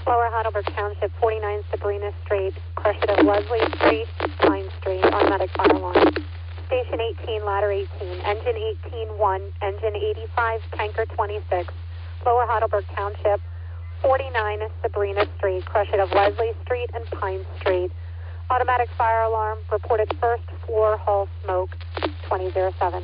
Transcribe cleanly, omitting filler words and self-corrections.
Lower Heidelberg Township, 49 Sabrina Street, crush it at Leslie Street, Pine Street, automatic fire alarm. Station 18, ladder 18, engine 18-1, engine 85, tanker 26. Lower Heidelberg Township, 49 Sabrina Street, crush it of Leslie Street and Pine Street. Automatic fire alarm, reported first floor hall smoke, 2007.